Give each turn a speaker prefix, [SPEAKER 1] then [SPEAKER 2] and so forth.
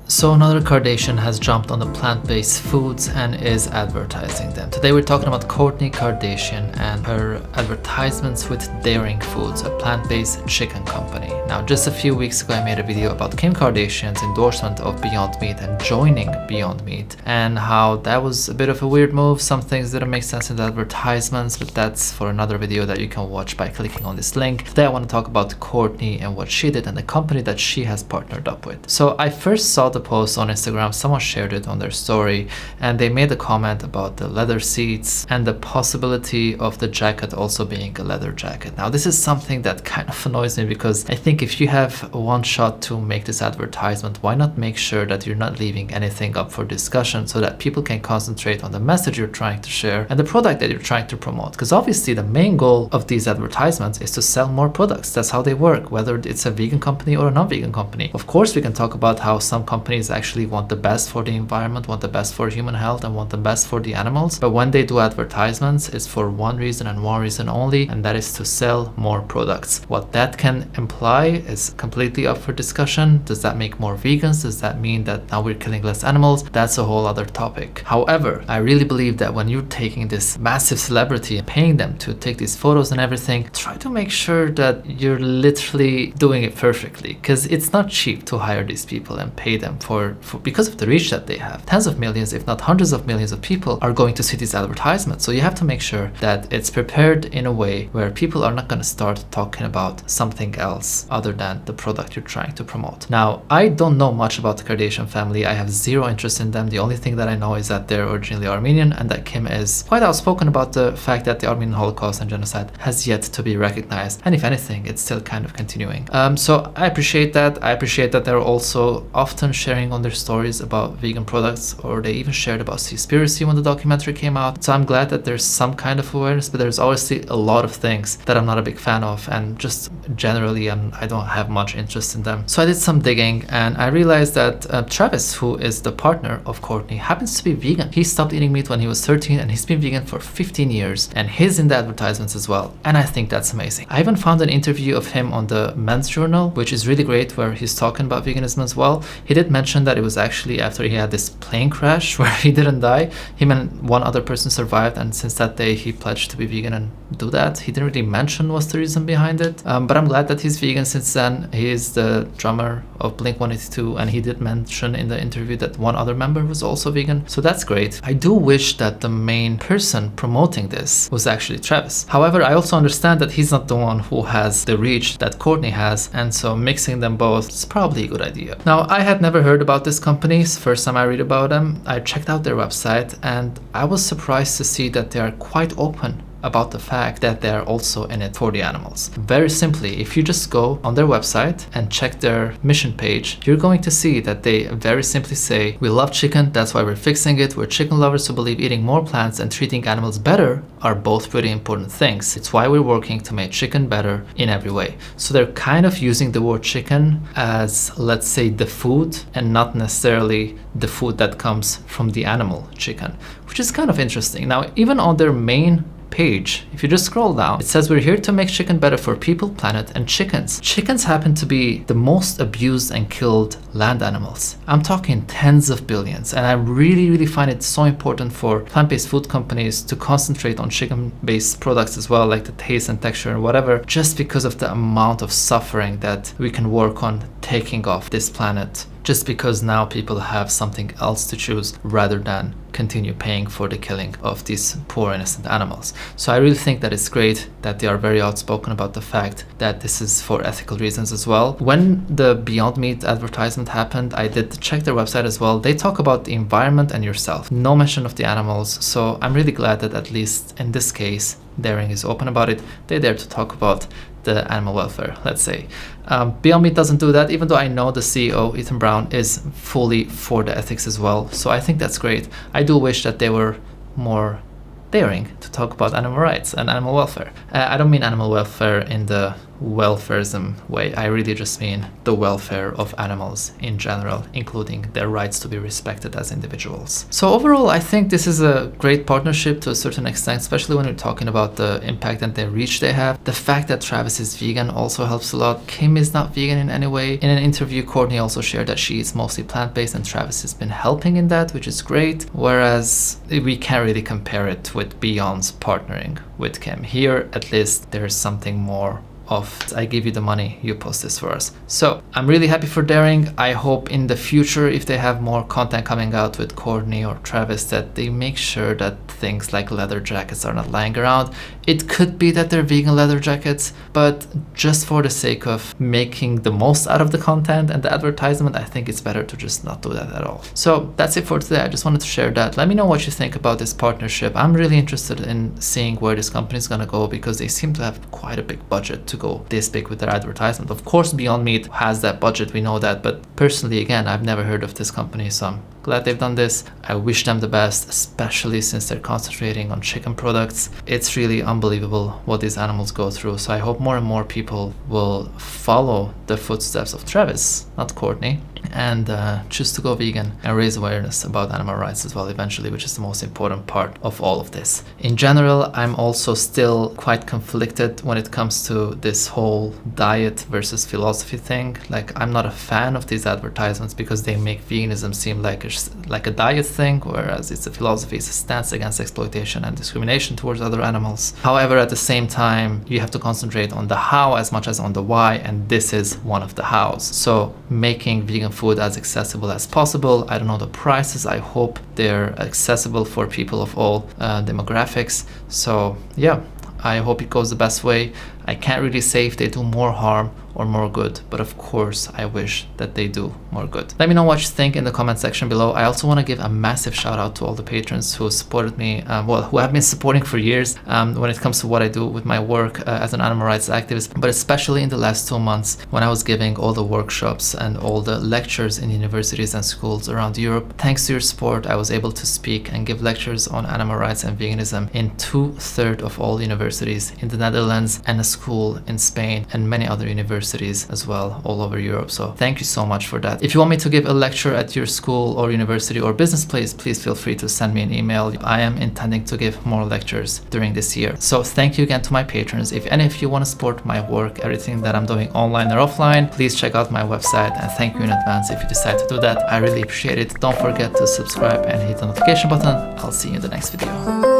[SPEAKER 1] So another Kardashian has jumped on the plant-based foods and is advertising them. Today we're talking about Kourtney Kardashian and her advertisements with Daring Foods, a plant-based chicken company. Now, just a few weeks ago I made a video about Kim Kardashian's endorsement of Beyond Meat and joining Beyond Meat, and how that was a bit of a weird move. Some things didn't make sense in the advertisements, but that's for another video that you can watch by clicking on this link. Today I want to talk about Kourtney and what she did and the company that she has partnered up with. So I first saw the post on Instagram, someone shared it on their story, and they made a comment about the leather seats and the possibility of the jacket also being a leather jacket. Now, this is something that kind of annoys me, because I think if you have one shot to make this advertisement, why not make sure that you're not leaving anything up for discussion so that people can concentrate on the message you're trying to share and the product that you're trying to promote? Because obviously the main goal of these advertisements is to sell more products. That's how they work, whether it's a vegan company or a non-vegan company. Of course, we can talk about how some companies actually want the best for the environment, want the best for human health, and want the best for the animals. But when they do advertisements, it's for one reason and one reason only, and that is to sell more products. What that can imply is completely up for discussion. Does that make more vegans? Does that mean that now we're killing less animals? That's a whole other topic. However, I really believe that when you're taking this massive celebrity and paying them to take these photos and everything, try to make sure that you're literally doing it perfectly, because it's not cheap to hire these people and pay them for because of the reach that they have. Tens of millions, if not hundreds of millions of people are going to see these advertisements. So you have to make sure that it's prepared in a way where people are not going to start talking about something else other than the product you're trying to promote. Now, I don't know much about the Kardashian family. I have zero interest in them. The only thing that I know is that they're originally Armenian and that Kim is quite outspoken about the fact that the Armenian Holocaust and genocide has yet to be recognized. And if anything, it's still kind of continuing. So I appreciate that. I appreciate that they're also often sharing on their stories about vegan products, or they even shared about Seaspiracy when the documentary came out. So I'm glad that there's some kind of awareness, but there's obviously a lot of things that I'm not a big fan of, and just generally I don't have much interest in them. So I did some digging and I realized that Travis, who is the partner of Kourtney, happens to be vegan. He stopped eating meat when he was 13 and he's been vegan for 15 years, and he's in the advertisements as well. And I think that's amazing. I even found an interview of him on the Men's Journal, which is really great, where he's talking about veganism as well. He did mention that it was actually after he had this plane crash where he didn't die. Him and one other person survived, and since that day he pledged to be vegan and do that. He didn't really mention what's the reason behind it, but I'm glad that he's vegan since then. He is the drummer of Blink-182, and he did mention in the interview that one other member was also vegan, so that's great. I do wish that the main person promoting this was actually Travis. However, I also understand that he's not the one who has the reach that Kourtney has, and so mixing them both is probably a good idea. Now, I had never heard about this company. First time I read about them, I checked out their website and I was surprised to see that they are quite open about the fact that they're also in it for the animals. Very simply, if you just go on their website and check their mission page, you're going to see that they very simply say, we love chicken, that's why we're fixing it. We're chicken lovers who believe eating more plants and treating animals better are both pretty important things. It's why we're working to make chicken better in every way. So they're kind of using the word chicken as, let's say, the food, and not necessarily the food that comes from the animal chicken, which is kind of interesting. Now, even on their main page, if you just scroll down, it says we're here to make chicken better for people, planet, and chickens. Chickens happen to be the most abused and killed land animals. I'm talking tens of billions, and I really find it so important for plant-based food companies to concentrate on chicken-based products as well, like the taste and texture and whatever, just because of the amount of suffering that we can work on taking off this planet, just because now people have something else to choose rather than continue paying for the killing of these poor innocent animals. So I really think that it's great that they are very outspoken about the fact that this is for ethical reasons as well. When the Beyond Meat advertisement happened, I did check their website as well. They talk about the environment and yourself. No mention of the animals. So I'm really glad that at least in this case, Daring is open about it. They dare to talk about the animal welfare, let's say. Beyond Meat doesn't do that, even though I know the CEO, Ethan Brown, is fully for the ethics as well. So I think that's great. I do wish that they were more daring to talk about animal rights and animal welfare. I don't mean animal welfare in the welfareism way. I really just mean the welfare of animals in general, including their rights to be respected as individuals. So overall, I think this is a great partnership to a certain extent, especially when we're talking about the impact and the reach they have. The fact that Travis is vegan also helps a lot. Kim is not vegan in any way. In an interview, Kourtney also shared that she is mostly plant-based, and Travis has been helping in that, which is great. Whereas we can't really compare it with Beyond's partnering with Kim. Here, at least, there's something more of, I give you the money, you post this for us. So I'm really happy for Daring. I hope in the future, if they have more content coming out with Kourtney or Travis, that they make sure that things like leather jackets are not lying around. It could be that they're vegan leather jackets, but just for the sake of making the most out of the content and the advertisement, I think it's better to just not do that at all. So that's it for today. I just wanted to share that. Let me know what you think about this partnership. I'm really interested in seeing where this company is going to go, because they seem to have quite a big budget to go this big with their advertisement. Of course, Beyond Meat has that budget, we know that, but personally, again, I've never heard of this company, so I'm glad they've done this. I wish them the best, especially since they're concentrating on chicken products. It's really unbelievable what these animals go through, so I hope more and more people will follow the footsteps of Travis, not Kourtney, and choose to go vegan and raise awareness about animal rights as well eventually, which is the most important part of all of this. In general, I'm also still quite conflicted when it comes to this whole diet versus philosophy thing. Like, I'm not a fan of these advertisements because they make veganism seem like a diet thing, whereas it's a philosophy, it's a stance against exploitation and discrimination towards other animals. However, at the same time, you have to concentrate on the how as much as on the why, and this is one of the hows. So making vegan food as accessible as possible. I don't know the prices. I hope they're accessible for people of all demographics. So yeah, I hope it goes the best way. I can't really say if they do more harm or more good, but of course I wish that they do more good. Let me know what you think in the comment section below. I also want to give a massive shout out to all the patrons who supported me, who have been supporting for years when it comes to what I do with my work as an animal rights activist, but especially in the last 2 months when I was giving all the workshops and all the lectures in universities and schools around Europe. Thanks to your support, I was able to speak and give lectures on animal rights and veganism in 2/3 of all universities in the Netherlands, and a school in Spain, and many other universities as well all over Europe. So thank you so much for that. If you want me to give a lecture at your school or university or business place, please feel free to send me an email. I am intending to give more lectures during this year. So thank you again to my patrons. If any of you want to support my work, everything that I'm doing online or offline, please check out my website, and thank you in advance if you decide to do that. I really appreciate it. Don't forget to subscribe and hit the notification button. I'll see you in the next video.